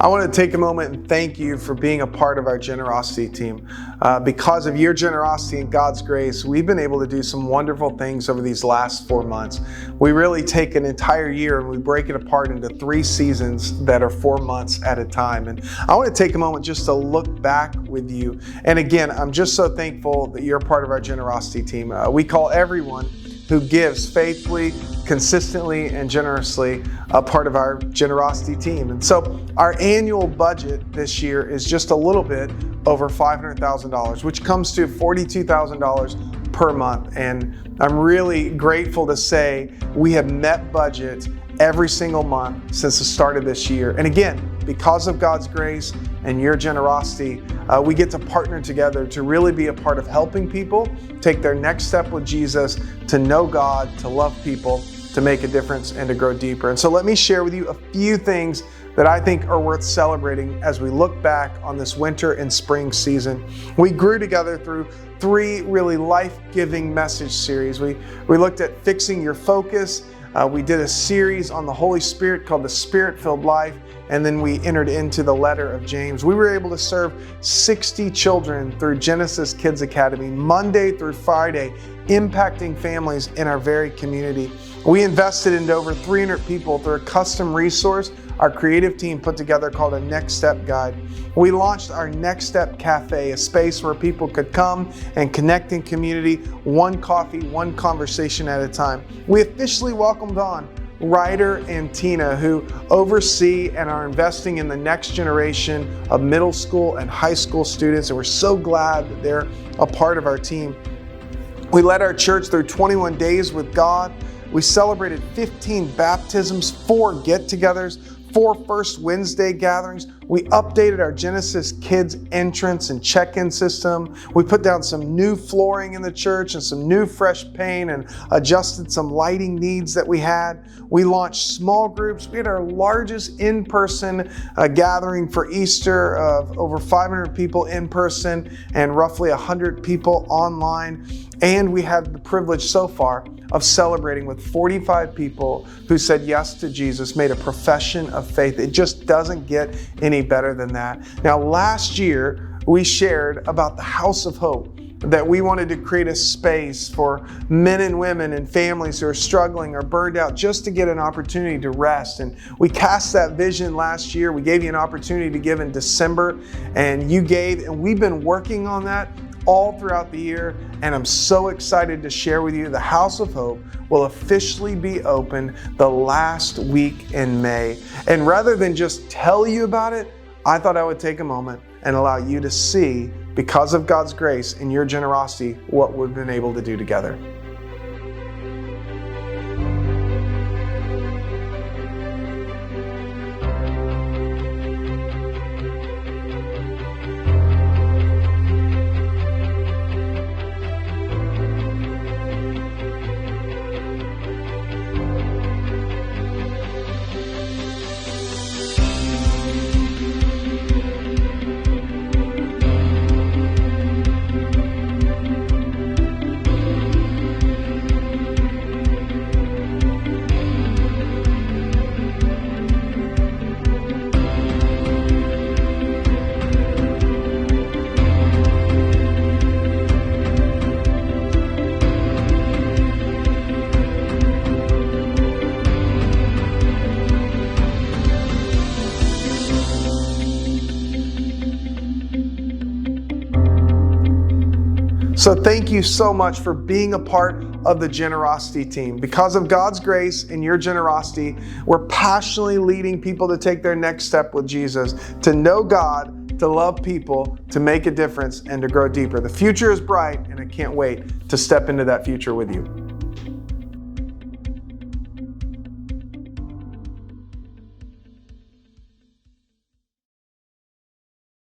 I want to take a moment and thank you for being a part of our generosity team. Because of your generosity and God's grace, we've been able to do some wonderful things over these last 4 months. We really take an entire year and we break it apart into 3 seasons that are 4 months at a time. And I want to take a moment just to look back with you. And again, I'm just so thankful that you're a part of our generosity team. We call everyone who gives faithfully, consistently, and generously a part of our generosity team. And so our annual budget this year is just a little bit over $500,000, which comes to $42,000 per month. And I'm really grateful to say we have met budget every single month since the start of this year. And again, because of God's grace and your generosity, we get to partner together to really be a part of helping people take their next step with Jesus, to know God, to love people, to make a difference, and to grow deeper. And so let me share with you a few things that I think are worth celebrating as we look back on this winter and spring season. We grew together through 3 really life-giving message series. We looked at fixing your focus. We did a series on the Holy Spirit called The Spirit-Filled Life, and then we entered into the letter of James. We were able to serve 60 children through Genesis Kids Academy, Monday through Friday, impacting families in our very community. We invested into over 300 people through a custom resource our creative team put together called a Next Step Guide. We launched our Next Step Cafe, a space where people could come and connect in community, one coffee, one conversation at a time. We officially welcomed on Ryder and Tina, who oversee and are investing in the next generation of middle school and high school students, and we're so glad that they're a part of our team. We led our church through 21 days with God. We celebrated 15 baptisms, 4 get-togethers, 4 First Wednesday gatherings. We updated our Genesis Kids entrance and check-in system. We put down some new flooring in the church and some new fresh paint and adjusted some lighting needs that we had. We launched small groups. We had our largest in-person gathering for Easter of over 500 people in person and roughly 100 people online. And we had the privilege so far of celebrating with 45 people who said yes to Jesus, made a profession of faith. It just doesn't get any better than that. Now, last year, we shared about the House of Hope, that we wanted to create a space for men and women and families who are struggling or burned out just to get an opportunity to rest. And we cast that vision last year. We gave you an opportunity to give in December, and you gave, and we've been working on that all throughout the year, and I'm so excited to share with you the House of Hope will officially be open the last week in May. And rather than just tell you about it, I thought I would take a moment and allow you to see, because of God's grace and your generosity, what we've been able to do together. So thank you so much for being a part of the generosity team. Because of God's grace and your generosity, we're passionately leading people to take their next step with Jesus, to know God, to love people, to make a difference, and to grow deeper. The future is bright, and I can't wait to step into that future with you.